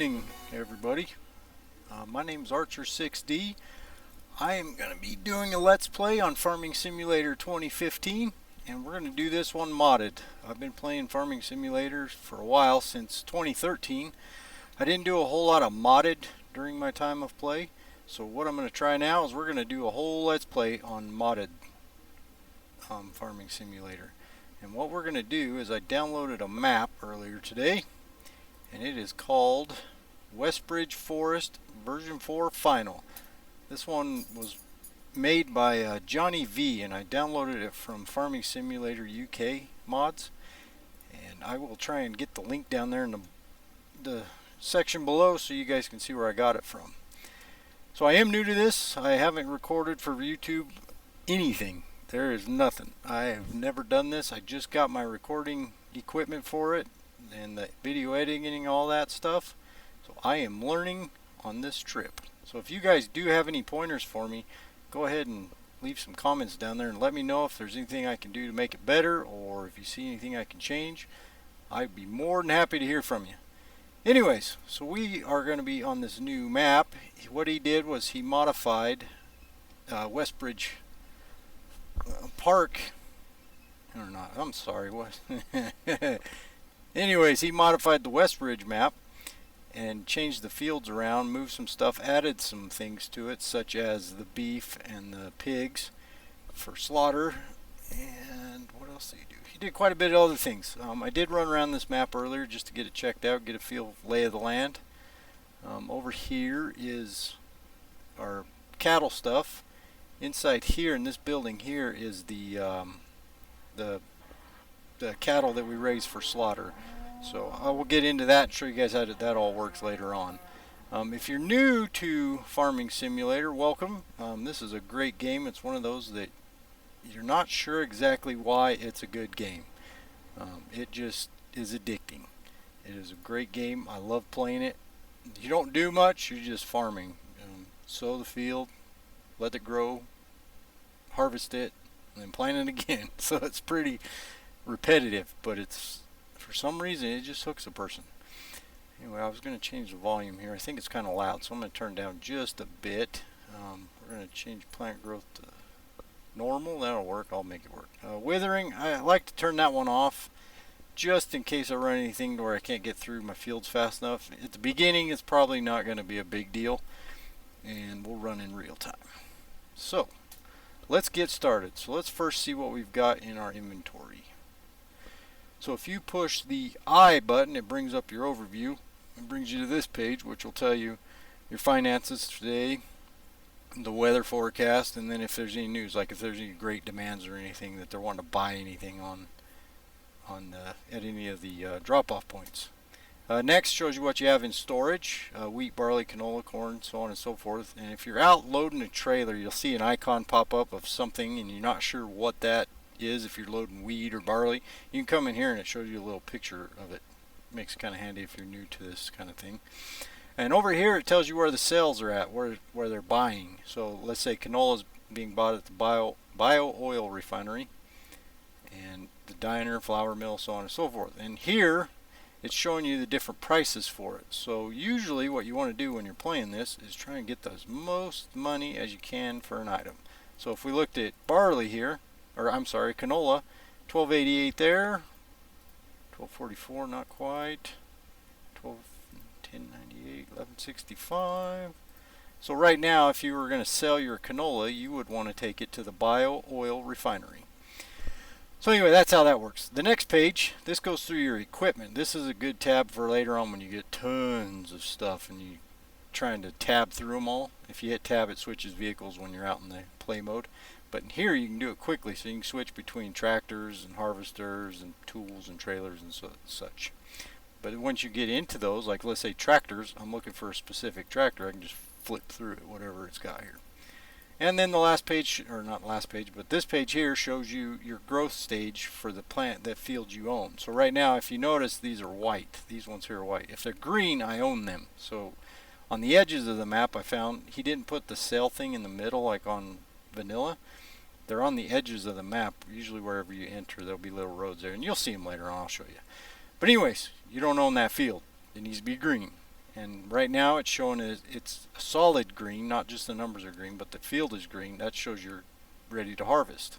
evening, everybody. My name's Archer6D. I am going to be doing a Let's Play on Farming Simulator 2015, and we're going to do this one modded. I've been playing Farming Simulators for a while, since 2013. I didn't do a whole lot of modded during my time of play, so what I'm going to try now is we're going to do a whole Let's Play on modded Farming Simulator. And what we're going to do is I downloaded a map earlier today, and it is called Westbridge Forest version 4 Final. This one was made by Johnny V, and I downloaded it from Farming Simulator UK mods, and I will try and get the link down there in the section below so you guys can see where I got it from. So I am new to this. I haven't recorded for YouTube anything. There is nothing. I have never done this. I just got my recording equipment for it and the video editing and all that stuff. So I am learning on this trip. So if you guys do have any pointers for me, go ahead and leave some comments down there and let me know if there's anything I can do to make it better, or if you see anything I can change. I'd be more than happy to hear from you. Anyways, so we are going to be on this new map. What he did was he modified Westbridge Park, or not, I'm sorry, what? Anyways, he modified the Westbridge map and changed the fields around, moved some stuff, added some things to it, such as the beef and the pigs for slaughter. And what else did he do? He did quite a bit of other things. I did run around this map earlier just to get it checked out, get a feel of lay of the land. Over here is our cattle stuff. Inside here in this building here is the cattle that we raise for slaughter. So I will get into that and show you guys how that all works later on. If you're new to Farming Simulator, welcome. This is a great game. It's one of those that you're not sure exactly why it's a good game. It just is addicting. It is a great game. I love playing it. You don't do much, you're just farming. Sow the field, let it grow, harvest it, and then plant it again. So it's pretty repetitive, but it's, for some reason, it just hooks a person. Anyway, I was going to change the volume here. I think it's kind of loud, so I'm going to turn down just a bit. We're going to change plant growth to normal. That'll work. I'll make it work. Withering, I like to turn that one off just in case I run anything to where I can't get through my fields fast enough. At the beginning, it's probably not going to be a big deal, and we'll run in real time. So let's get started. So let's first see what we've got in our inventory. So if you push the I button, it brings up your overview. It brings you to this page, which will tell you your finances today, the weather forecast, and then if there's any news, like if there's any great demands or anything that they're wanting to buy anything on at any of the drop-off points. Next shows you what you have in storage: wheat, barley, canola, corn, so on and so forth. And if you're out loading a trailer, you'll see an icon pop up of something, and you're not sure what that is. If you're loading wheat or barley, you can come in here and it shows you a little picture of it. Makes it kind of handy if you're new to this kind of thing. And over here it tells you where the sales are at, where they're buying. So let's say canola is being bought at the bio oil refinery, and the diner, flour mill, so on and so forth. And here it's showing you the different prices for it. So usually what you want to do when you're playing this is try and get the most money as you can for an item. So if we looked at barley here, or I'm sorry, canola, $12.88 there, $12.44 not quite, $10.98, $11.65. So right now, if you were going to sell your canola, you would want to take it to the bio oil refinery. So anyway, that's how that works. The next page, this goes through your equipment. This is a good tab for later on when you get tons of stuff and you're trying to tab through them all. If you hit tab, it switches vehicles when you're out in the play mode. But in here you can do it quickly, so you can switch between tractors and harvesters and tools and trailers and such. But once you get into those, like let's say tractors, I'm looking for a specific tractor, I can just flip through it, whatever it's got here. And then the last page, or not last page, but this page here shows you your growth stage for the plant, that field you own. So right now, if you notice, these are white. These ones here are white. If they're green, I own them. So on the edges of the map, I found he didn't put the sale thing in the middle like on vanilla. They're on the edges of the map. Usually wherever you enter, there'll be little roads there, and you'll see them later on. I'll show you. But anyways, you don't own that field. It needs to be green. And right now it's showing it's a solid green, not just the numbers are green, but the field is green. That shows you're ready to harvest.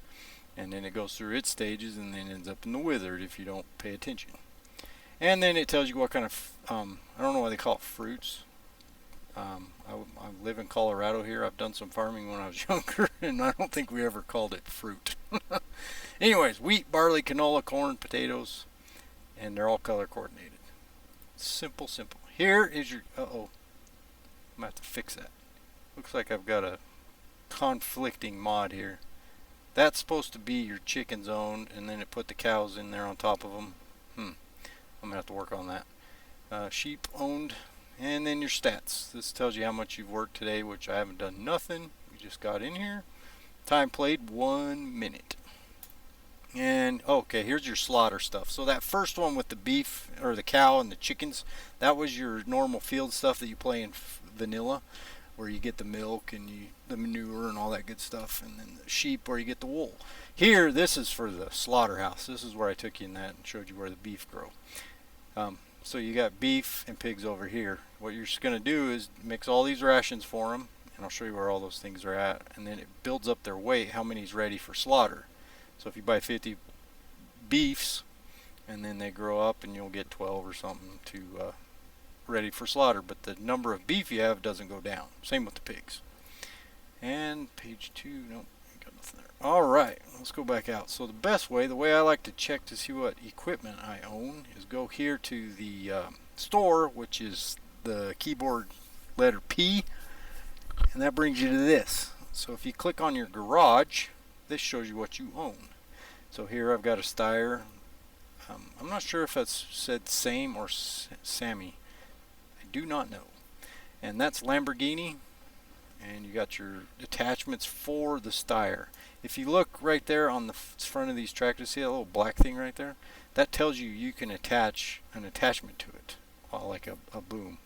And then it goes through its stages and then ends up in the withered if you don't pay attention. And then it tells you what kind of, I don't know why they call it fruits. I live in Colorado here. I've done some farming when I was younger, and I don't think we ever called it fruit. Anyways, wheat, barley, canola, corn, potatoes, and they're all color coordinated. Simple, simple. Here is your, I'm going to have to fix that. Looks like I've got a conflicting mod here. That's supposed to be your chicken zone, and then it put the cows in there on top of them. I'm going to have to work on that. Sheep owned, and then your stats. This tells you how much you've worked today, which I haven't done nothing. We just got in here. Time played, 1 minute. And okay, here's your slaughter stuff. So that first one with the beef or the cow and the chickens, that was your normal field stuff that you play in vanilla, where you get the milk and the manure and all that good stuff, and then the sheep where you get the wool. Here, this is for the slaughterhouse. This is where I took you in that and showed you where the beef grow. So you got beef and pigs over here. What you're just going to do is mix all these rations for them, and I'll show you where all those things are at, and then it builds up their weight, how many is ready for slaughter. So if you buy 50 beefs, and then they grow up, and you'll get 12 or something to ready for slaughter. But the number of beef you have doesn't go down. Same with the pigs. And page 2, nope, ain't got nothing there. All right, let's go back out. So the best way, the way I like to check to see what equipment I own, is go here to the store, which is the keyboard letter P, and that brings you to this. So if you click on your garage, this shows you what you own. So here I've got a Steyr. I'm not sure if that's said same or Sammy. I do not know. And that's Lamborghini. And you got your attachments for the Steyr. If you look right there on the front of these tractors, see that little black thing right there? That tells you you can attach an attachment to it, like a boom.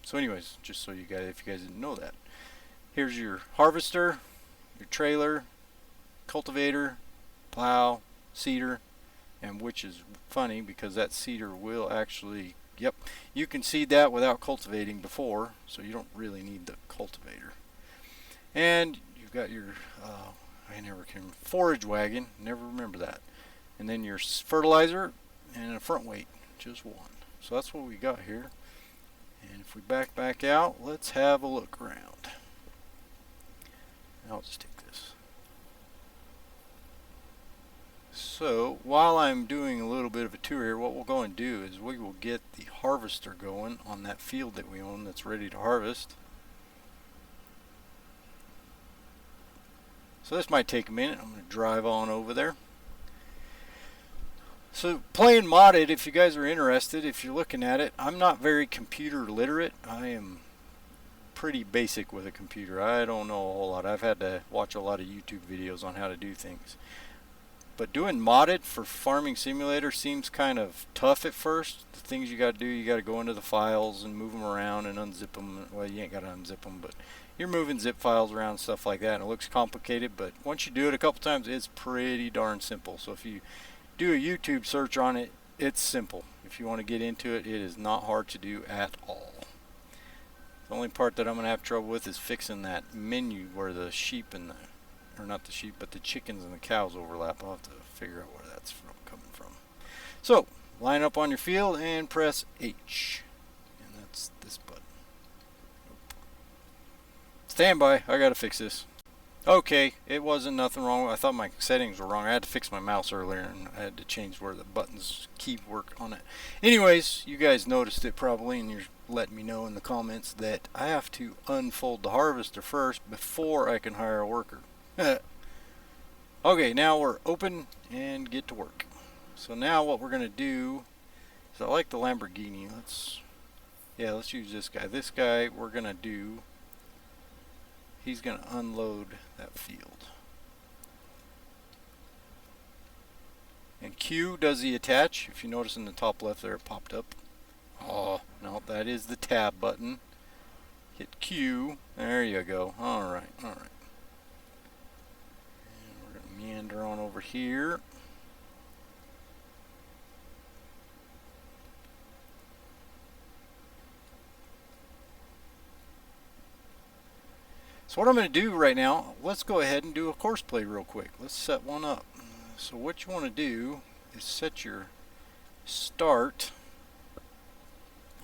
So anyways, just so you guys, if you guys didn't know that. Here's your harvester, your trailer, cultivator, plow, seeder, and which is funny because that seeder will actually, yep, you can seed that without cultivating before, so you don't really need the cultivator. And you've got your, I never can, forage wagon, never remember that. And then your fertilizer and a front weight, just one. So that's what we got here. And if we back out, let's have a look around. I'll just take this. So while I'm doing a little bit of a tour here, what we'll go and do is we will get the harvester going on that field that we own that's ready to harvest. So this might take a minute. I'm going to drive on over there. So playing modded, if you guys are interested, if you're looking at it, I'm not very computer literate. I am pretty basic with a computer. I don't know a whole lot. I've had to watch a lot of YouTube videos on how to do things. But doing modded for Farming Simulator seems kind of tough at first. The things you got to do, you got to go into the files and move them around and unzip them. Well, you ain't got to unzip them, but you're moving zip files around and stuff like that, and it looks complicated. But once you do it a couple times, it's pretty darn simple. So if you do a YouTube search on it, it's simple. If you want to get into it, it is not hard to do at all. The only part that I'm going to have trouble with is fixing that menu where the sheep and the, or not the sheep, but the chickens and the cows overlap. I'll have to figure out where that's coming from. So, line up on your field and press H. And that's this button. Nope. Stand by, I got to fix this. Okay, it wasn't nothing wrong. I thought my settings were wrong. I had to fix my mouse earlier and I had to change where the buttons key work on it. Anyways, you guys noticed it probably, and you're letting me know in the comments that I have to unfold the harvester first before I can hire a worker. Okay, now we're open and get to work. So now what we're going to do is, I like the Lamborghini. Let's use this guy. This guy we're going to do, he's going to unload that field. And Q does the attach. If you notice in the top left there, it popped up. Oh, no, that is the tab button. Hit Q. There you go. Alright, alright. And we're going to meander on over here. So what I'm going to do right now, let's go ahead and do a course play real quick. Let's set one up. So what you want to do is set your start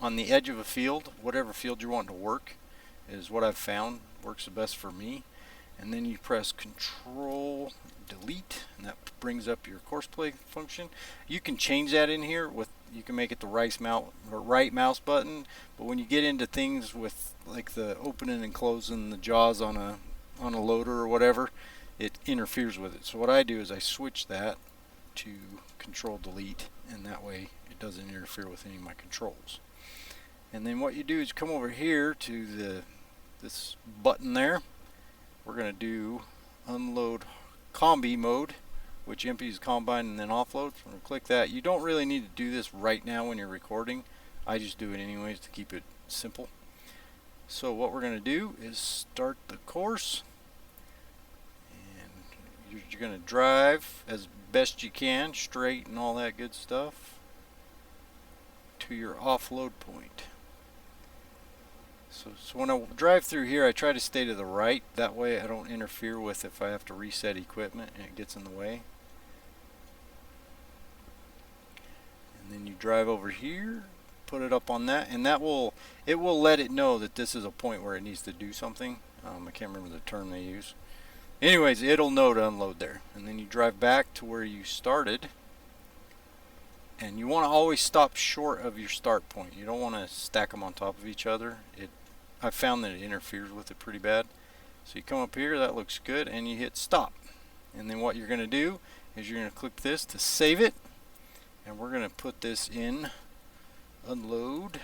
on the edge of a field. Whatever field you want to work is what I've found works the best for me. And then you press Control Delete, and that brings up your course play function. You can change that in here with, you can make it the right mouse button, but when you get into things with like the opening and closing the jaws on a loader or whatever, it interferes with it. So what I do is I switch that to Control Delete, and that way it doesn't interfere with any of my controls. And then what you do is come over here to this button there. We're going to do unload combi mode, which empties combine and then offload. So I'm going to click that. You don't really need to do this right now when you're recording. I just do it anyways to keep it simple. So what we're going to do is start the course, and you're going to drive as best you can, straight and all that good stuff, to your offload point. So when I drive through here, I try to stay to the right. That way I don't interfere with if I have to reset equipment and it gets in the way. And then you drive over here, put it up on that, and it will let it know that this is a point where it needs to do something. I can't remember the term they use. Anyways, it'll know to unload there. And then you drive back to where you started. And you want to always stop short of your start point. You don't want to stack them on top of each other. I've found that it interferes with it pretty bad. So you come up here, that looks good, and you hit stop. And then what you're going to do is you're going to click this to save it. And we're going to put this in unload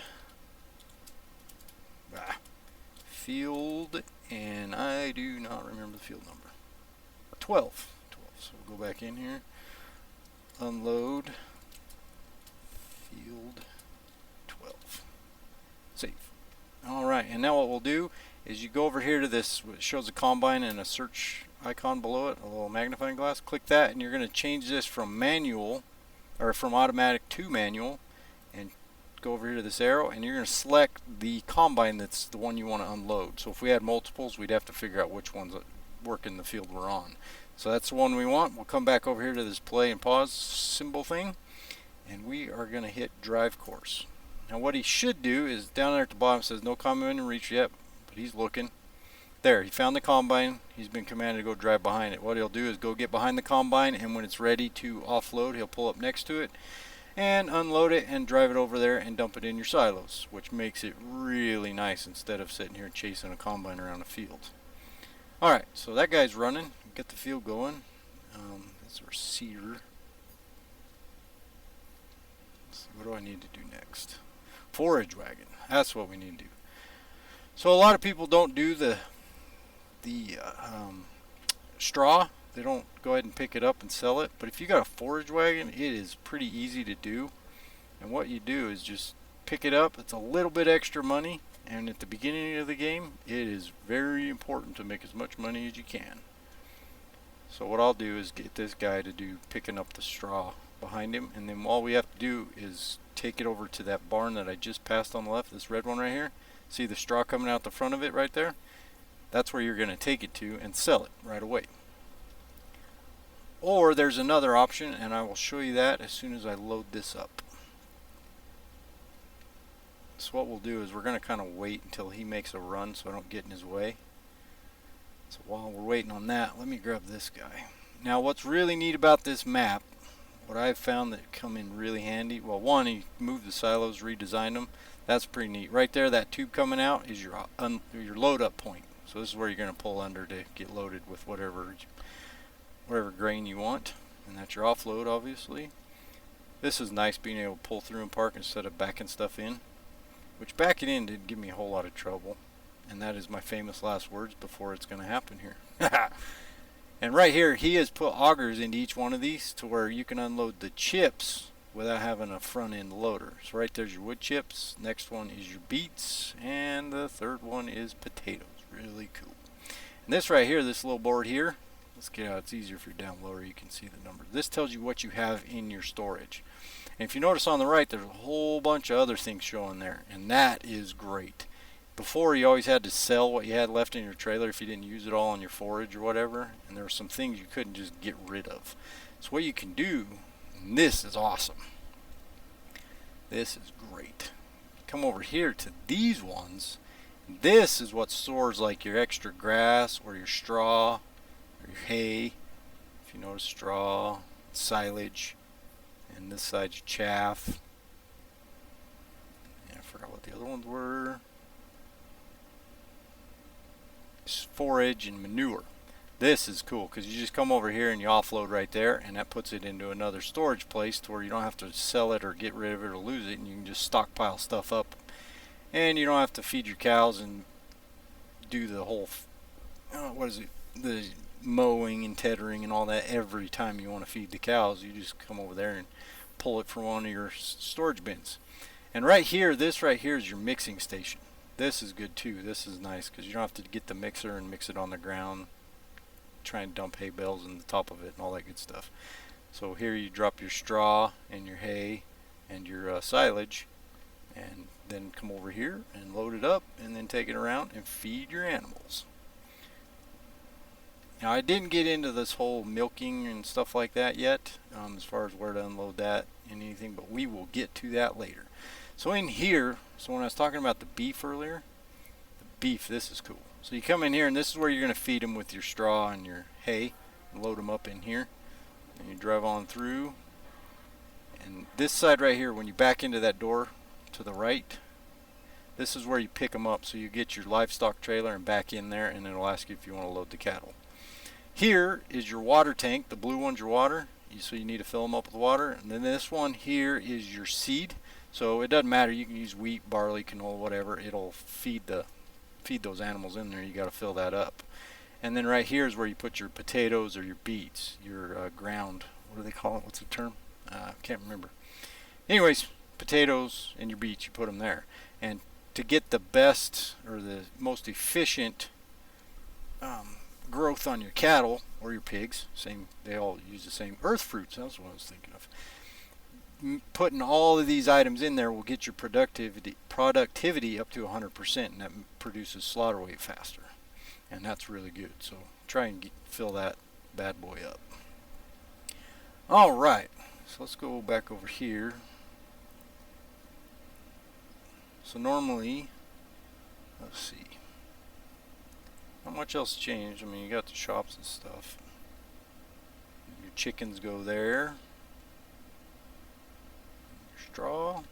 field, and I do not remember the field number. 12. So we'll go back in here. Unload field 12. Save. Alright, and now what we'll do is you go over here to this, it shows a combine and a search icon below it, a little magnifying glass. Click that, and you're going to change this from manual, or from automatic to manual, and go over here to this arrow, and you're going to select the combine that's the one you want to unload. So if we had multiples, we'd have to figure out which ones work in the field we're on. So that's the one we want. We'll come back over here to this play and pause symbol thing, and we are going to hit drive course. Now what he should do is down there at the bottom says no combine in reach yet, but he's looking. There, he found the combine. He's been commanded to go drive behind it. What he'll do is go get behind the combine, and when it's ready to offload, he'll pull up next to it and unload it and drive it over there and dump it in your silos, which makes it really nice instead of sitting here chasing a combine around a field. Alright, so that guy's running. Get the field going. That's our seeder. So what do I need to do next? Forage wagon. That's what we need to do. So a lot of people don't do the straw. They don't go ahead and pick it up and sell it. But if you got a forage wagon, it is pretty easy to do. And what you do is just pick it up. It's a little bit extra money. And at the beginning of the game, it is very important to make as much money as you can. So what I'll do is get this guy to do picking up the straw behind him, and then all we have to do is take it over to that barn that I just passed on the left, this red one right here. See the straw coming out the front of it right there? That's where you're going to take it to and sell it right away. Or there's another option, and I will show you that as soon as I load this up. So what we'll do is we're going to kind of wait until he makes a run so I don't get in his way. So while we're waiting on that, let me grab this guy. Now what's really neat about this map, what I've found that come in really handy, well, one, he moved the silos, redesigned them. That's pretty neat. Right there, that tube coming out is your load up point. So this is where you're going to pull under to get loaded with whatever grain you want. And that's your offload, obviously. This is nice, being able to pull through and park instead of backing stuff in. Which backing in didn't give me a whole lot of trouble. And that is my famous last words before it's going to happen here. And right here, he has put augers into each one of these to where you can unload the chips without having a front end loader. So right there's your wood chips. Next one is your beets. And the third one is potatoes. Really cool. And this right here, this little board here, let's get out. It's easier if you're down lower. You can see the number. This tells you what you have in your storage. And if you notice on the right, there's a whole bunch of other things showing there. And that is great. before you always had to sell what you had left in your trailer if you didn't use it all on your forage or whatever, and there were some things you couldn't just get rid of. So what you can do, and this is awesome. This is great. Come over here to these ones. This is what stores like your extra grass or your straw or your hay. If you notice, straw, silage, and this side's chaff. And I forgot what the other ones were. It's forage and manure. This is cool because you just come over here and you offload right there, and that puts it into another storage place to where you don't have to sell it or get rid of it or lose it, and you can just stockpile stuff up, and you don't have to feed your cows and do the whole the mowing and tethering and all that every time you want to feed the cows. You just come over there and pull it from one of your storage bins. And right here, this right here is your mixing station. This is good too. This is nice because you don't have to get the mixer and mix it on the ground, try and dump hay bales in the top of it and all that good stuff. So here you drop your straw and your hay and your silage, and then come over here and load it up and then take it around and feed your animals. Now I didn't get into this whole milking and stuff like that yet, as far as where to unload that and anything, but we will get to that later. So in here, so when I was talking about the beef earlier, the beef, this is cool. So you come in here and this is where you're going to feed them with your straw and your hay and load them up in here. And you drive on through. And this side right here, when you back into that door to the right, this is where you pick them up. So you get your livestock trailer and back in there, and it'll ask you if you want to load the cattle. Here is your water tank. The blue one's your water. So you need to fill them up with water. And then this one here is your seed. So it doesn't matter. You can use wheat, barley, canola, whatever. It'll feed those animals in there. You got to fill that up. And then right here is where you put your potatoes or your beets, your ground. What do they call it? What's the term? I can't remember. Anyways, potatoes and your beets, you put them there. And to get the best or the most efficient growth on your cattle or your pigs, they all use the same earth fruits. That's what I was thinking of. Putting all of these items in there will get your productivity up to 100%, and that produces slaughter weight faster, and that's really good. So try and fill that bad boy up. All right, so let's go back over here. So normally, let's see, not much else changed. I mean, you got the shops and stuff. Your chickens go there. Straw.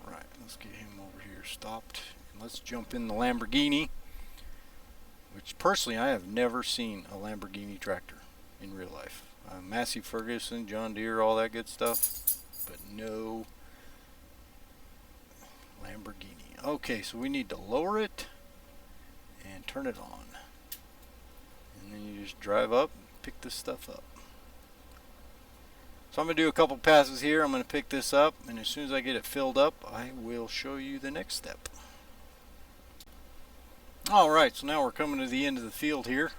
Alright, let's get him over here stopped. And let's jump in the Lamborghini, which personally I have never seen a Lamborghini tractor in real life. Massey Ferguson, John Deere, all that good stuff, but no Lamborghini. Okay, so we need to lower it and turn it on. And then you just drive up and pick this stuff up. So I'm going to do a couple passes here. I'm going to pick this up, and as soon as I get it filled up, I will show you the next step. Alright, so now we're coming to the end of the field here.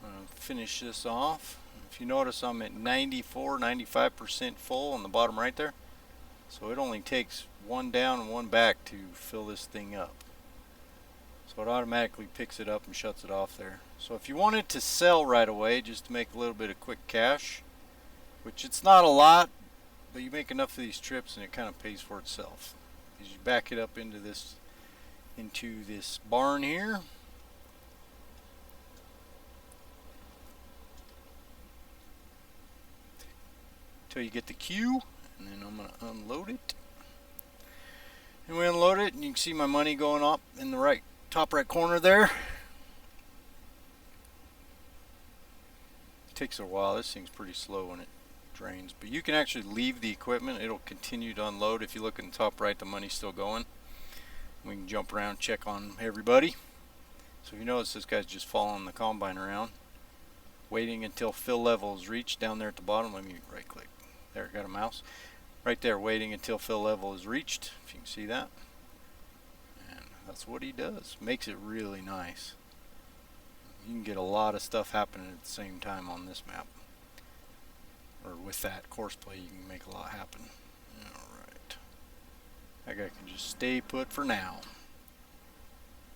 I'm going to finish this off. If you notice, I'm at 95% full on the bottom right there. So it only takes one down and one back to fill this thing up. So it automatically picks it up and shuts it off there. So if you wanted to sell right away, just to make a little bit of quick cash, which it's not a lot, but you make enough of these trips and it kind of pays for itself. As you back it up into this barn here. Till you get the queue, and then I'm going to unload it. And we unload it, and you can see my money going up in the top right corner there. It takes a while. This thing's pretty slow when it drains, but you can actually leave the equipment. It'll continue to unload. If you look in the top right, the money's still going. We can jump around, check on everybody. So if you notice, this guy's just following the combine around, waiting until fill level is reached down there at the bottom. Let me right click. There, got a mouse right there, waiting until fill level is reached, if you can see that. And that's what he does. Makes it really nice. You can get a lot of stuff happening at the same time on this map. Or with that course play, you can make a lot happen. Alright. That guy can just stay put for now.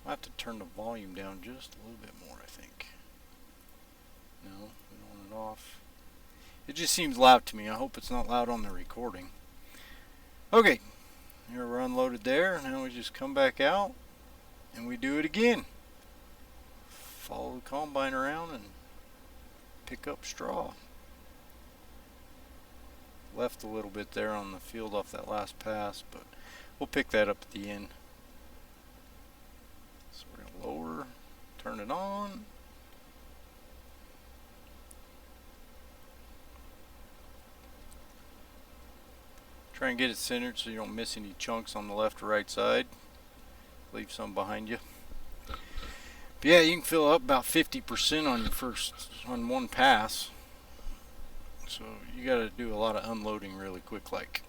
I have to turn the volume down just a little bit more, I think. No, we don't want it off. It just seems loud to me. I hope it's not loud on the recording. Okay, here we're unloaded there. Now we just come back out and we do it again. Follow the combine around and pick up straw. Left a little bit there on the field off that last pass, but we'll pick that up at the end. So we're going to lower, turn it on. Try and get it centered so you don't miss any chunks on the left or right side. Leave some behind you. But yeah, you can fill up about 50% on one pass. So you got to do a lot of unloading really quick like.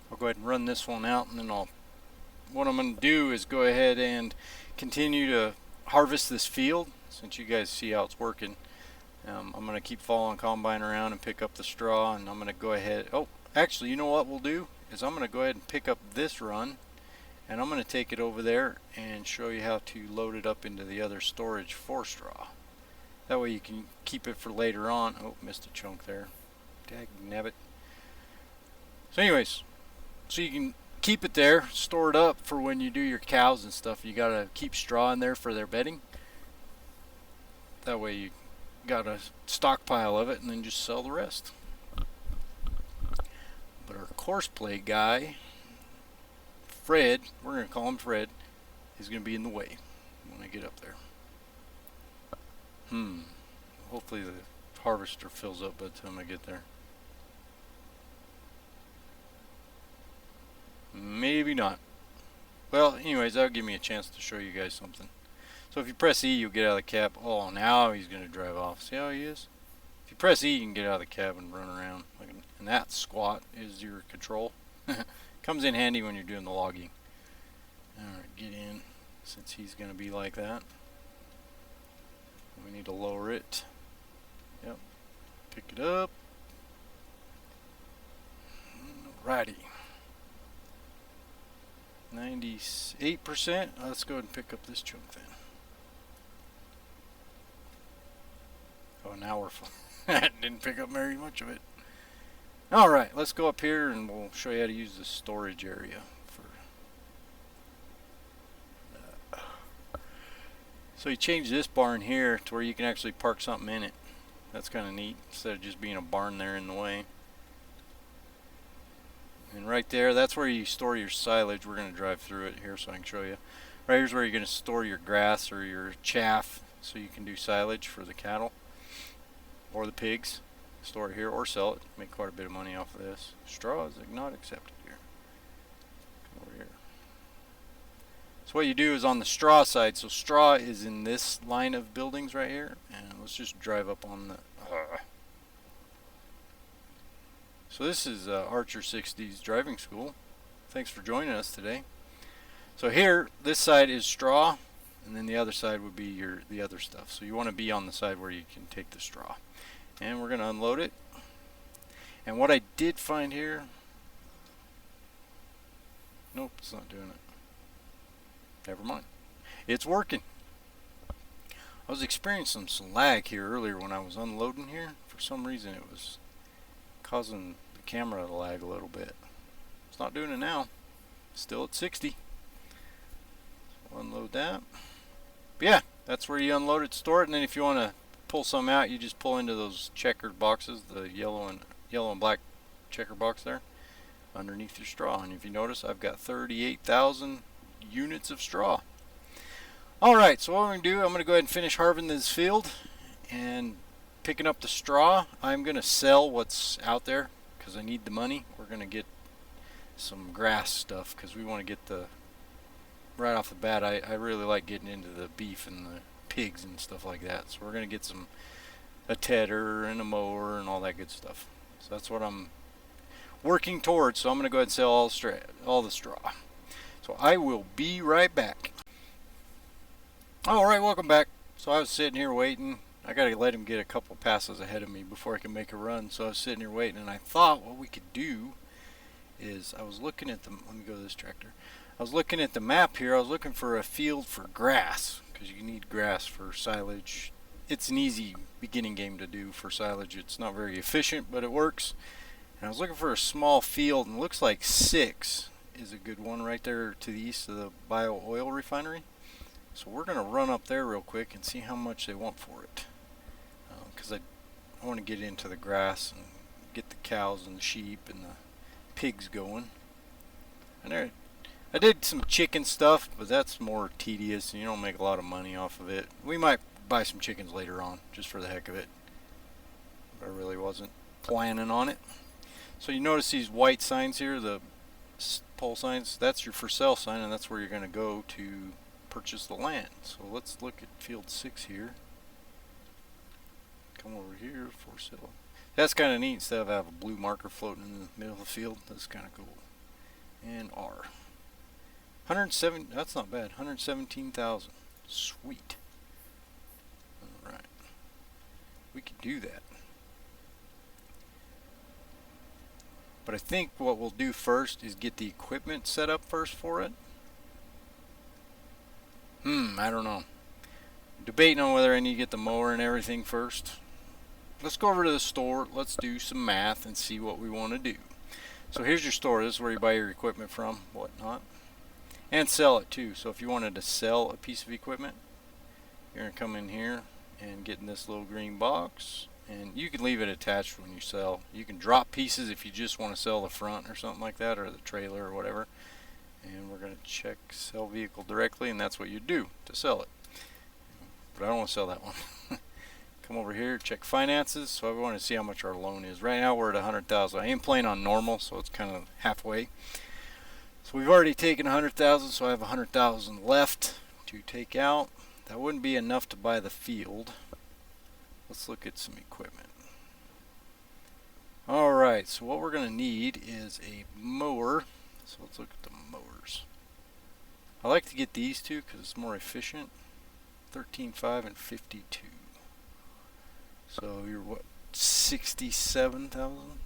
I'll go ahead and run this one out, and then what I'm going to do is go ahead and continue to harvest this field. Since you guys see how it's working, I'm going to keep following combine around and pick up the straw, and I'm going to go ahead. Oh, actually, you know what we'll do is I'm going to go ahead and pick up this run, and I'm going to take it over there and show you how to load it up into the other storage for straw. That way you can keep it for later on. Oh, missed a chunk there. Dagnabbit. So anyways, so you can keep it there, store it up for when you do your cows and stuff. You got to keep straw in there for their bedding. That way you got a stockpile of it and then just sell the rest. But our course play guy, Fred, we're going to call him Fred, is going to be in the way when I get up there. Hopefully the harvester fills up by the time I get there. Maybe not. Well, anyways, that'll give me a chance to show you guys something. So if you press E, you'll get out of the cab. Oh, now he's going to drive off. See how he is? If you press E, you can get out of the cab and run around. And that squat is your control. Comes in handy when you're doing the logging. Alright, get in, since he's going to be like that. We need to lower it. Yep. Pick it up. Alrighty. 98%. Let's go ahead and pick up this chunk then. Oh, now we're full. Didn't pick up very much of it. Alright, let's go up here and we'll show you how to use the storage area. So you change this barn here to where you can actually park something in it. That's kind of neat, instead of just being a barn there in the way. And right there, that's where you store your silage. We're going to drive through it here so I can show you. Right here's where you're going to store your grass or your chaff so you can do silage for the cattle or the pigs. Store it here or sell it. Make quite a bit of money off of this. Straw is not accepted here. Come over here. So what you do is on the straw side, so straw is in this line of buildings right here, and let's just drive up on the So this is Archer 60's driving school. Thanks for joining us today. So here, this side is straw, and then the other side would be the other stuff. So you want to be on the side where you can take the straw. And we're going to unload it. And what I did find here, nope, it's not doing it. Never mind. It's working. I was experiencing some lag here earlier when I was unloading here. For some reason it was causing the camera to lag a little bit. It's not doing it now. Still at 60. So unload that. But yeah, that's where you unload it, store it, and then if you want to pull some out, you just pull into those checkered boxes, the yellow and black checker box there, underneath your straw. And if you notice, I've got 38,000 units of straw. Alright, so what we're going to do, I'm going to go ahead and finish harvesting this field and picking up the straw. I'm going to sell what's out there because I need the money. We're going to get some grass stuff because we want to get right off the bat, I really like getting into the beef and the pigs and stuff like that. So we're going to get a tedder and a mower and all that good stuff. So that's what I'm working towards. So I'm going to go ahead and sell all the straw. So I will be right back. Alright, welcome back. So I was sitting here waiting. I gotta let him get a couple passes ahead of me before I can make a run. So I was sitting here waiting, and I thought what we could do is, I was looking at the, let me go to this tractor. I was looking at the map here. I was looking for a field for grass, because you need grass for silage. It's an easy beginning game to do for silage. It's not very efficient, but it works. And I was looking for a small field, and it looks like 6 is a good one right there to the east of the bio oil refinery. So we're going to run up there real quick and see how much they want for it. Because I want to get into the grass and get the cows and the sheep and the pigs going. And there, I did some chicken stuff, but that's more tedious and you don't make a lot of money off of it. We might buy some chickens later on, just for the heck of it. But I really wasn't planning on it. So you notice these white signs here, the pole signs, that's your for sale sign, and that's where you're going to go to purchase the land. So let's look at field 6 here. Come over here, for sale. That's kind of neat. Instead of have a blue marker floating in the middle of the field, that's kind of cool. And R. 107, that's not bad. 117,000. Sweet. Alright. We can do that. But I think what we'll do first is get the equipment set up first for it. I don't know. Debating on whether I need to get the mower and everything first. Let's go over to the store. Let's do some math and see what we want to do. So here's your store. This is where you buy your equipment from, whatnot. And sell it too. So if you wanted to sell a piece of equipment, you're going to come in here and get in this little green box. And you can leave it attached when you sell. You can drop pieces if you just want to sell the front or something like that, or the trailer or whatever. And we're going to check sell vehicle directly, and that's what you do to sell it. But I don't want to sell that one. Come over here, check finances. So I want to see how much our loan is. Right now we're at 100,000. I am playing on normal, so it's kind of halfway. So we've already taken 100,000, so I have 100,000 left to take out. That wouldn't be enough to buy the field. Let's look at some equipment. Alright, so what we're going to need is a mower. So let's look at the mowers. I like to get these two because it's more efficient. 13.5 and 52. So you're what, 67,000?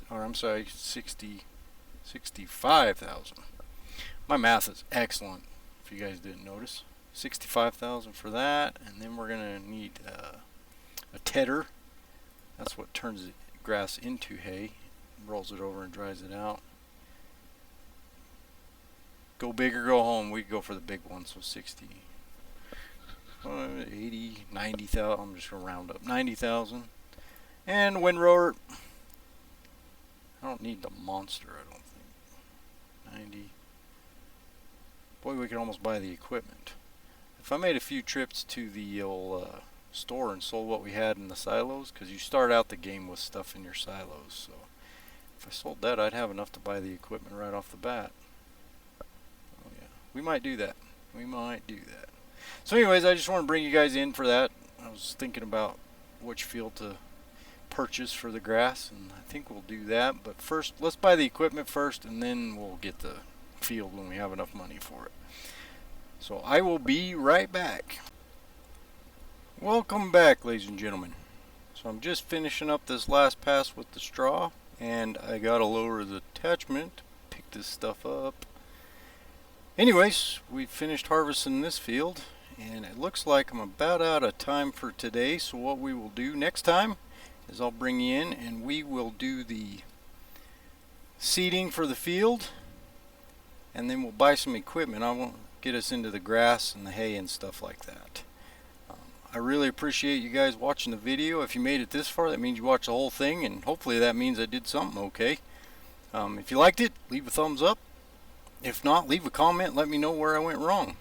Or I'm sorry, 65,000. My math is excellent, if you guys didn't notice. 65,000 for that, and then we're going to need a tedder. That's what turns the grass into hay, rolls it over and dries it out. Go big or go home. We go for the big one, so 60, 80, 90,000. I'm just gonna round up 90,000. And windrower. I don't need the monster, I don't think. 90. Boy, we could almost buy the equipment. If I made a few trips to the old store and sold what we had in the silos, because you start out the game with stuff in your silos, so if I sold that, I'd have enough to buy the equipment right off the bat. Oh yeah, we might do that. We might do that. So anyways, I just want to bring you guys in for that. I was thinking about which field to purchase for the grass, and I think we'll do that. But first, let's buy the equipment first, and then we'll get the field when we have enough money for it. So I will be right back. Welcome back, ladies and gentlemen. So I'm just finishing up this last pass with the straw, and I gotta lower the attachment to pick this stuff up. Anyways, we finished harvesting this field, and it looks like I'm about out of time for today. So what we will do next time is I'll bring you in and we will do the seeding for the field, and then we'll buy some equipment. I won't get us into the grass and the hay and stuff like that. I really appreciate you guys watching the video. If you made it this far, that means you watched the whole thing, and hopefully that means I did something okay. If you liked it, leave a thumbs up. If not, leave a comment. Let me know where I went wrong.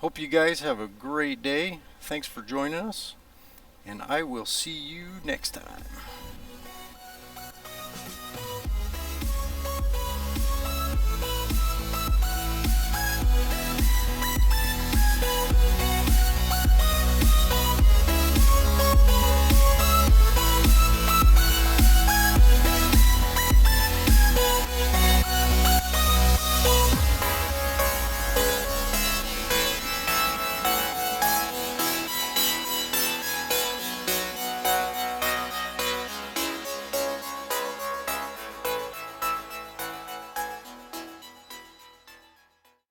Hope you guys have a great day. Thanks for joining us, and I will see you next time.